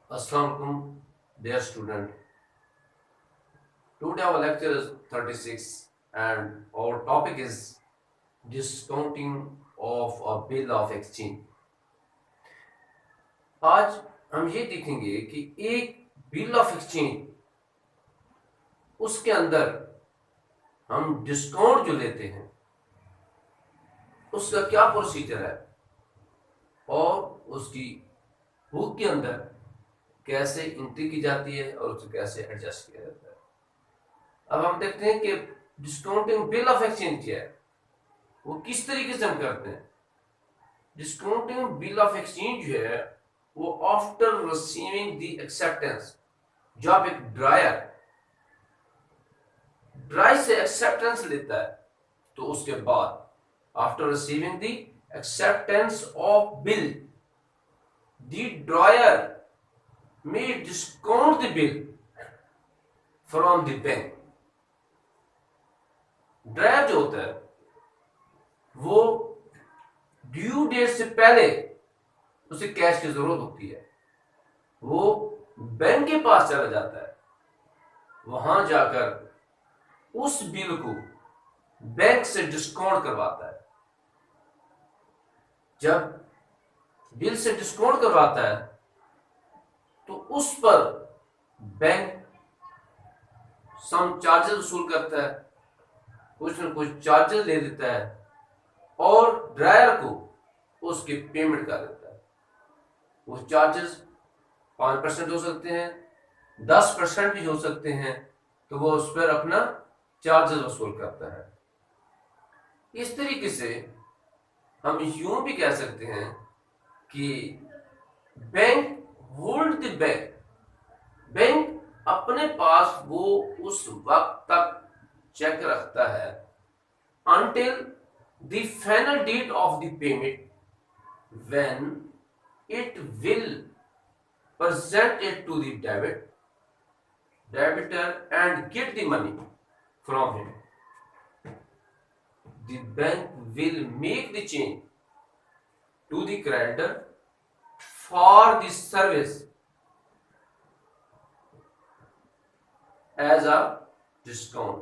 Assalamualaikum, dear student. Today our lecture is 36 and our topic is discounting of a bill of exchange. आज हम ये देखेंगे कि एक बिल ऑफ एक्सचेंज उसके अंदर हम डिस्काउंट जो लेते हैं उसका क्या प्रोसीजर है और उसकी बुक के अंदर कैसे एंट्री की जाती है और उसे कैसे एडजस्ट किया जाता है। अब हम देखते हैं कि डिस्काउंटिंग बिल ऑफ एक्सचेंज क्या है, वो किस तरीके से हम करते हैं। डिस्काउंटिंग बिल ऑफ एक्सचेंज जो है वो आफ्टर रिसीविंग द एक्सेप्टेंस, जब एक ड्राई से एक्सेप्टेंस लेता है तो उसके बाद after receiving the acceptance of bill the dryer may discount the bill from the bank। Dryer जो होता है वो ड्यू डेट से पहले उसे कैश की जरूरत होती है, वो बैंक के पास चला जाता है, वहां जाकर उस बिल को बैंक से डिस्काउंट करवाता है। जब बिल से डिस्काउंट करवाता है तो उस पर बैंक सम चार्जेस वसूल करता है, कुछ न कुछ चार्जेस ले लेता है और ड्रायर को उसकी पेमेंट कर देता है। वो चार्जेस 5% हो सकते हैं, 10% भी हो सकते हैं, तो वो उस पर अपना चार्जेस वसूल करता है। इस तरीके से हम यूं भी कह सकते हैं कि बैंक होल्ड द बैंक अपने पास वो उस वक्त तक चेक रखता है until the final date of the payment, when it will present it to the debitor and get the money from him. The bank will make the change to the creditor for the service as a discount,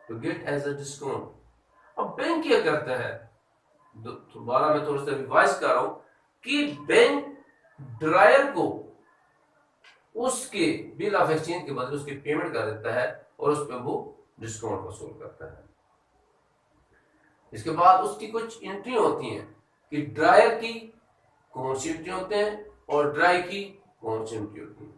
to get as a discount। अब bank क्या करता है, दोबारा मैं थोड़ा सा revise कर रहा हूं कि बैंक ड्रायर को उसके बिल ऑफ एक्सचेंज के बदले उसकी पेमेंट कर देता है और उस पर वो डिस्काउंट वसूल करता है। इसके बाद उसकी कुछ एंट्री होती हैं कि ड्रायर की कौन सी एंट्री होते हैं और ड्राई की कौन सी एंट्री होती है।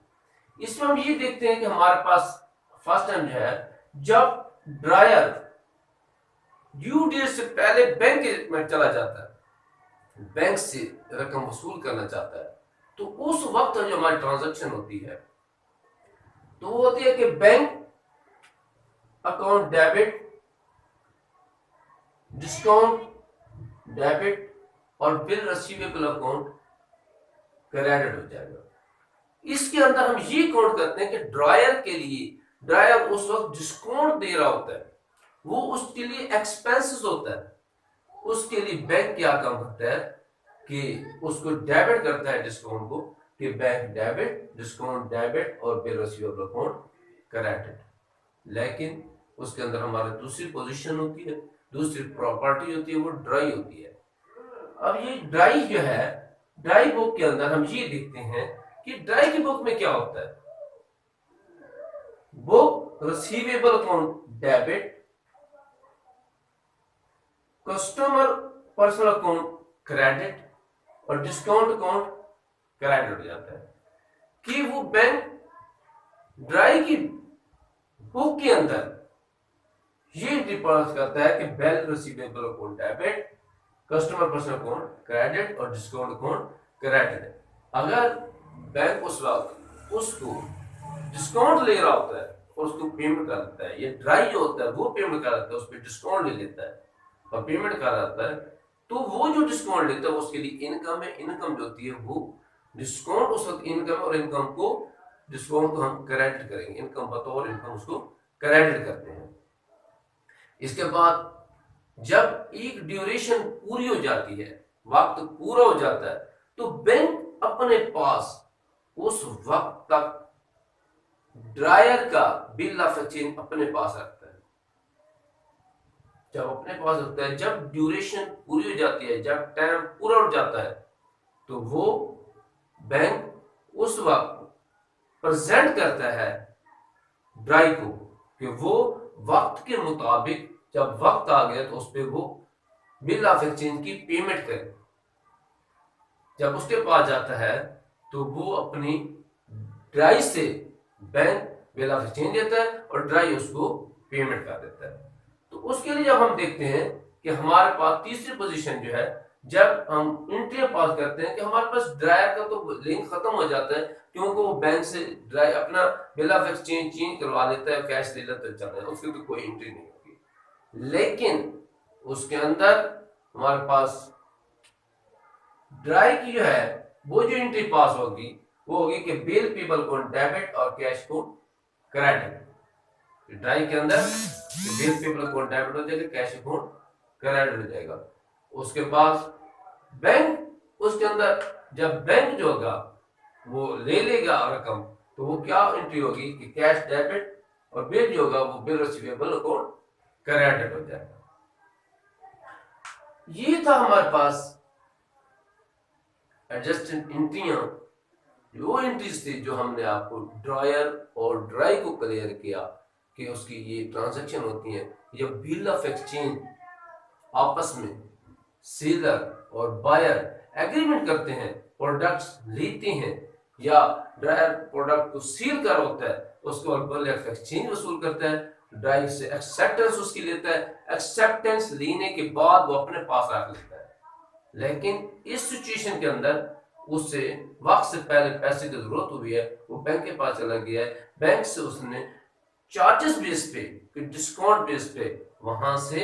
इसमें हम ये देखते हैं कि हमारे पास फर्स्ट टाइम जो है, जब ड्रायर ड्यू डेट से पहले बैंक में चला जाता है, बैंक से रकम वसूल करना चाहता है, तो उस वक्त जो हमारी ट्रांजैक्शन होती है तो वो होती है कि bank account debit, discount debit और बिल रिसीवेबल अकाउंट क्रेडिट हो जाएगा। इसके अंदर हम ये काउंट करते हैं कि ड्रायर के लिए, ड्रायर उस वक्त डिस्काउंट दे रहा होता है, वो उसके लिए एक्सपेंसेस होता है, उसके लिए बैंक क्या काम करता है कि उसको डेबिट करता है डिस्काउंट को, कि बैंक डेबिट, डिस्काउंट डेबिट और बिल रिसीवेबल अकाउंट क्रेडिट। लेकिन उसके अंदर हमारी दूसरी पोजीशन होती है, दूसरी प्रॉपर्टी होती है, वो ड्राई होती है। अब ये ड्राई जो है, ड्राई बुक के अंदर हम ये देखते हैं कि ड्राई की बुक में क्या होता है, book receivable account debit, customer personal account credit और डिस्काउंट अकाउंट क्रेडिट हो जाता है। कि वो बैंक ड्राई की बुक के अंदर ये डिपॉजिट करता है कि bill receivable account debit, customer personal account credit और डिस्काउंट अकाउंट क्रेडिट है। अगर बैंक उस वक्त उसको डिस्काउंट ले रहा होता है और उसको पेमेंट कर देता है, ये ड्राई जो होता है वो पेमेंट कर देता है, उस पर डिस्काउंट ले लेता है और पेमेंट कर देता है, तो वो जो डिस्काउंट लेता है उसके लिए इनकम है। इनकम जो होती है वो डिस्काउंट उस वक्त इनकम, और इनकम को, डिस्काउंट को हम क्रेडिट करेंगे, इनकम बतौर इनकम उसको क्रेडिट करते हैं। इसके बाद जब एक ड्यूरेशन पूरी हो जाती है, वक्त पूरा हो जाता है, तो बैंक अपने पास उस वक्त तक ड्रायर का बिल ऑफ एक्सचेंज अपने पास रखता है। जब अपने पास रखता है, जब ड्यूरेशन पूरी हो जाती है, जब टाइम पूरा हो जाता है, तो वो बैंक उस वक्त प्रेजेंट करता है ड्राई को कि वो वक्त के मुताबिक जब वक्त आ गया तो उस पर वो बिल ऑफ एक्सचेंज की पेमेंट करे। जब उसके पास जाता है तो वो अपनी ड्राई से बैंक बिल ऑफ एक्सचेंज देता है और ड्राई उसको पेमेंट कर देता है। तो उसके लिए जब हम देखते हैं कि हमारे पास तीसरी पोजीशन जो है, जब हम इंट्री पास करते हैं कि हमारे पास ड्रायर का तो लिंक खत्म हो जाता है, क्योंकि वो बैंक से ड्राई अपना बिल ऑफ एक्सचेंज चेंज करवा लेता है, कैश ले लेता है, चल रहा है, उसकी तो कोई एंट्री नहीं होगी। लेकिन उसके अंदर हमारे पास ड्राई की जो है वो जो एंट्री पास होगी वो होगी कि बिल पेबल को डेबिट और कैश को क्रेडिट। ड्राई के अंदर बिल पेबल को डेबिट हो जाएगा, कैश को क्रेडिट हो जाएगा। उसके बाद बैंक उसके अंदर जब बैंक जो होगा वो ले लेगा रकम, तो वो क्या एंट्री होगी कि कैश डेबिट और बिल जो होगा वो बिल रिसीवेबल अकाउंट क्रेडिट हो जाएगा। ये था हमारे पास एडजस्टेड एंट्रियां, वो एंट्रीज थी जो हमने आपको ड्रायर और ड्राई को क्लियर किया कि उसकी ये ट्रांजैक्शन होती है। जब बिल ऑफ एक्सचेंज आपस में सेलर और बायर एग्रीमेंट करते हैं, प्रोडक्ट्स लेते हैं, या ड्रायर प्रोडक्ट को सील कर होता है, उसके बाद बिल ऑफ एक्सचेंज वसूल करता है, ड्राई से एक्सेप्टेंस उसकी लेता है, एक्सेप्टेंस लेने के बाद वो अपने पास रख लेता है। लेकिन इस सिचुएशन के अंदर उससे वक्त से पहले पैसे की जरूरत हुई है, वो बैंक के पास चला गया है, बैंक से उसने चार्जेस बेस पे, डिस्काउंट बेस पे वहां से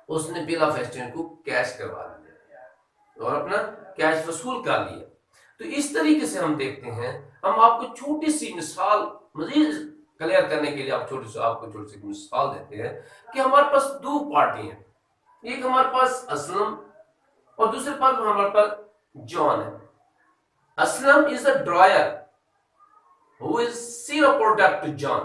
उसने बिल ऑफ एक्सचेंज को कैश करवा लिया और अपना कैश वसूल कर लिया। तो इस तरीके से हम देखते हैं, हम आपको छोटी सी मिसाल मजीद क्लियर करने के लिए आपको छोटी सी मिसाल देते हैं कि हमारे पास दो पार्टी हैं, एक हमारे पास असलम और दूसरे पास हमारे पास जॉन है। Aslam is a drawer who is sell a product to John,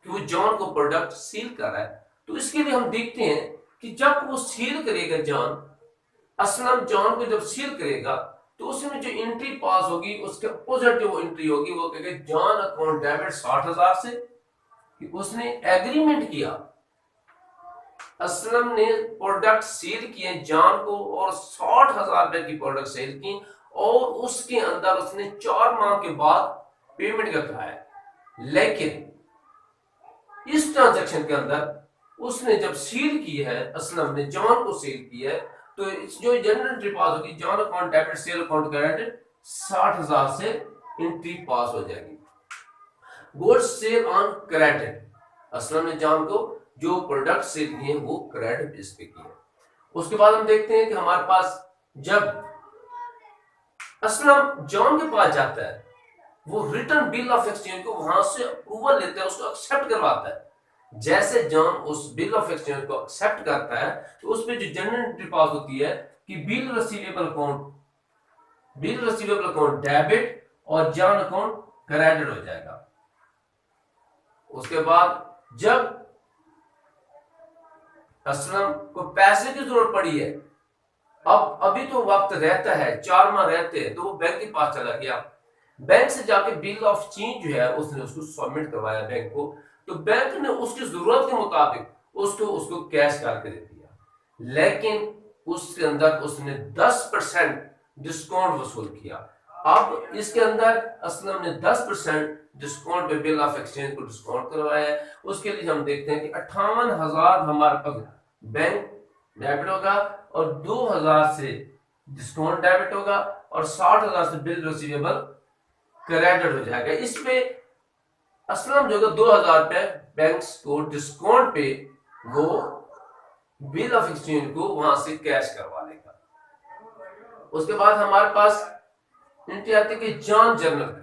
कि वो जॉन को प्रोडक्ट सील कर रहा है। तो इसके लिए हम देखते हैं कि जब वो सील करेगा जॉन, असलम जॉन को जब सील करेगा तो उसमें जो एंट्री पास होगी उसके अपोजिट जो एंट्री होगी वो कहेगा जॉन अकाउंट डेबिट 60,000 से, कि उसने एग्रीमेंट किया, असलम ने प्रोडक्ट सेल किए जॉन को और 60,000 रुपए की प्रोडक्ट सेल की, और उसके अंदर उसने 4 माह के बाद पेमेंट का कहा है। लेकिन इस ट्रांजैक्शन के अंदर उसने जब सील की है, असलम ने जॉन को सेल किया है, तो जो जनरल एंट्री पास होगी John account debit sale account credit 60,000 से एंट्री पास हो जाएगी। Goods sale on credit, Aslam ने जॉन को जो प्रोडक्ट सेल किए वो क्रेडिट बेस पे किए। उसके बाद हम देखते हैं कि हमारे पास जब असलम जॉन के पास जाता है, वो रिटर्न बिल ऑफ एक्सचेंज को वहां से अप्रूवल लेता है, उसको एक्सेप्ट करवाता है। जैसे जॉन उस बिल ऑफ एक्सचेंज को एक्सेप्ट करता है तो उसमें जो जनरल एंट्री पास होती है कि बिल रिसीवेबल अकाउंट डेबिट और जॉन अकाउंट क्रेडिट हो जाएगा। उसके बाद जब असलम को पैसे की जरूरत पड़ी है, अब अभी तो वक्त रहता है, 4 माह रहते हैं, तो वो बैंक के पास चला गया, बैंक से जाके बिल ऑफ चेंज जो है उसने उसको सबमिट करवाया बैंक को, तो बैंक ने उसकी जरूरत के मुताबिक उसको कैश करके दे दिया। लेकिन उसके अंदर उसने 10% डिस्काउंट वसूल किया। अब इसके अंदर असलम ने 10% डिस्काउंट पे बिल ऑफ एक्सचेंज को डिस्काउंट करवाया है। उसके लिए हम देखते हैं कि 58,000 हमारे पास बैंक डेबिट होगा और 2,000 से डिस्काउंट डेबिट होगा और 60,000 से बिल रिसीवेबल क्रेडिट हो जाएगा। इसमें असलम जो 2,000 रुपए बैंक को डिस्काउंट पे वो बिल ऑफ एक्सचेंज को वहां से कैश करवा लेगा। उसके बाद हमारे पास एंट्री आती है कि जॉन जनरल,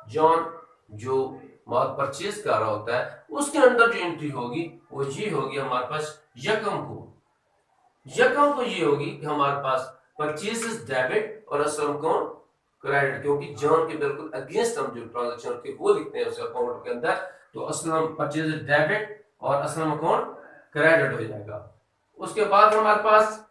जॉन जो माल परचेज कर रहा होता है उसके अंदर जो एंट्री होगी वो ये होगी हमारे पास यकम को ये होगी कि हमारे पास परचेजेस डेबिट और असलम अकाउंट क्रेडिट, क्योंकि जॉन के बिल्कुल अगेंस्ट हम जो ट्रांजेक्शन के वो लिखते हैं उस अकाउंट के अंदर, तो असलम परचेज डेबिट और असलम अकाउंट क्रेडिट हो जाएगा। उसके बाद हमारे पास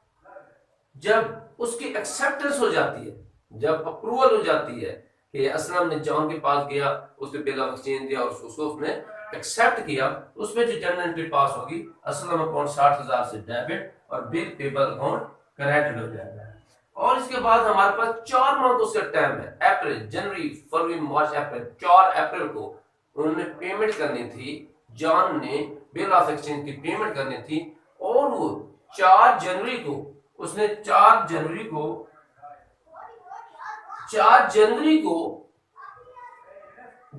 जब उसकी एक्सेप्टेंस हो जाती है, जब अप्रूवल हो जाती है कि असलम ने जॉन के पास गया, उसने बिल ऑफ एक्सचेंज दिया और उसको उसने एक्सेप्ट किया, उसमें जो जर्नल एंट्री पास होगी, असलम अकाउंट 60,000 से डेबिट और बिल पेबल अकाउंट क्रेडिट हो जाएगा। और इसके बाद हमारे पास 4 मंथ उसका टाइम है, अप्रैल, जनवरी, फरवरी, मार्च, अप्रैल। 4 अप्रैल को उन्होंने पेमेंट करनी थी, जॉन ने बिल ऑफ एक्सचेंज की पेमेंट करनी थी, और वो 4 जनवरी को उसने 4 जनवरी को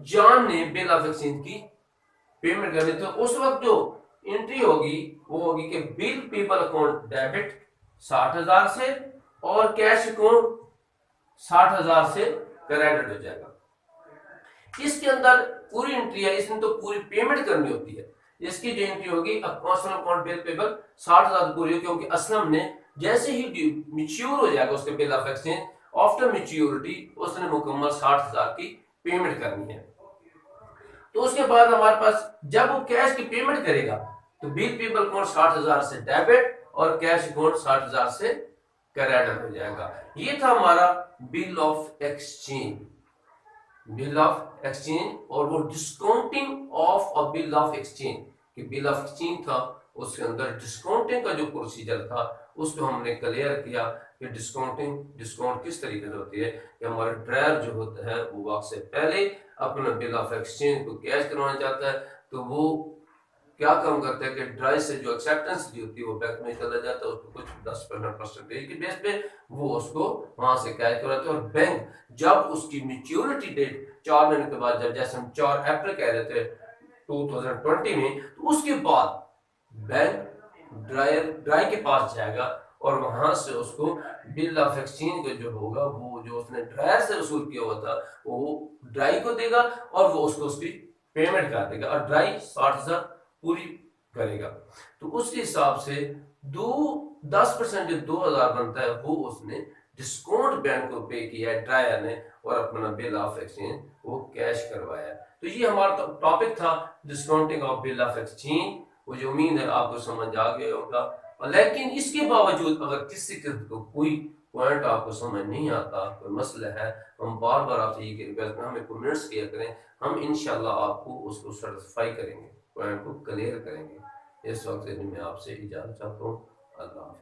जॉन ने बिल ऑफ एक्सचेंज की पेमेंट करनी थी। उस वक्त जो एंट्री होगी वो होगी कि बिल पेबल अकाउंट डेबिट 60,000 से और कैश अकाउंट 60,000 से क्रेडिट हो जाएगा। इसके अंदर पूरी एंट्री है, इसमें तो पूरी पेमेंट करनी होती है। इसकी जो एंट्री होगी असलम अकाउंट बिल पेबल 60,000 पूरी हो, क्योंकि असलम ने जैसे ही मैच्योर हो जाएगा उसके bill of exchange, after maturity उसने मुकम्मल 60,000 की पेमेंट करनी है। तो उसके बाद हमारे पास जब वो कैश की पेमेंट करेगा तो बिल पेबल अकाउंट 60,000 से डेबिट और कैश अकाउंट 60,000 से क्रेडिट हो जाएगा। ये था हमारा bill of exchange, bill of exchange और वो discounting of a bill of exchange कि बिल ऑफ एक्सचेंज था, उसके अंदर डिस्काउंटिंग का जो प्रोसीजर था उसको हमने क्लियर किया कि डिस्काउंट किस तरीके से होती है कि हमारा ड्रायर जो होता है वो वक्त से पहले अपना बिल ऑफ एक्सचेंज को कैश करवाना चाहता है, तो वो क्या काम करता है कि ड्राई से जो एक्सेप्टेंस दी होती है वो बैंक में चला जाता है, उसको कुछ 10-15% की बेस पे वो उसको वहां से कैश करवाते हैं। और बैंक जब उसकी मैच्योरिटी डेट 4 महीने के बाद, जब जैसे हम 4 अप्रैल कह रहे थे 2020 में, तो उसके बाद बैंक ड्राई के पास जाएगा और वहां से उसको बिल ऑफ एक्सचेंज का जो होगा वो जो उसने ड्रायर से वसूल किया हुआ था वो ड्राई को देगा और वो उसको उसकी पेमेंट कर देगा, और ड्राई 60,000 पूरी करेगा। तो उसके हिसाब से 10% जो 2,000 बनता है वो उसने डिस्काउंट बैंक को पे किया है ड्रायर ने, और अपना बिल ऑफ एक्सचेंज वो कैश करवाया। तो ये हमारा टॉपिक था discounting of bill of exchange. मुझे उम्मीद है आपको समझ आ गया होगा। लेकिन इसके बावजूद अगर किसी को कोई पॉइंट आपको समझ नहीं आता, कोई मसला है, हम बार बार आपसे ये रिक्वेस्ट करें, हमें कमेंट्स किया करें, हम इंशाल्लाह आपको उसको सेटिस्फाई करेंगे, पॉइंट को क्लियर करेंगे। इस वक्त मैं आपसे इजाजत चाहता हूँ। अल्लाह।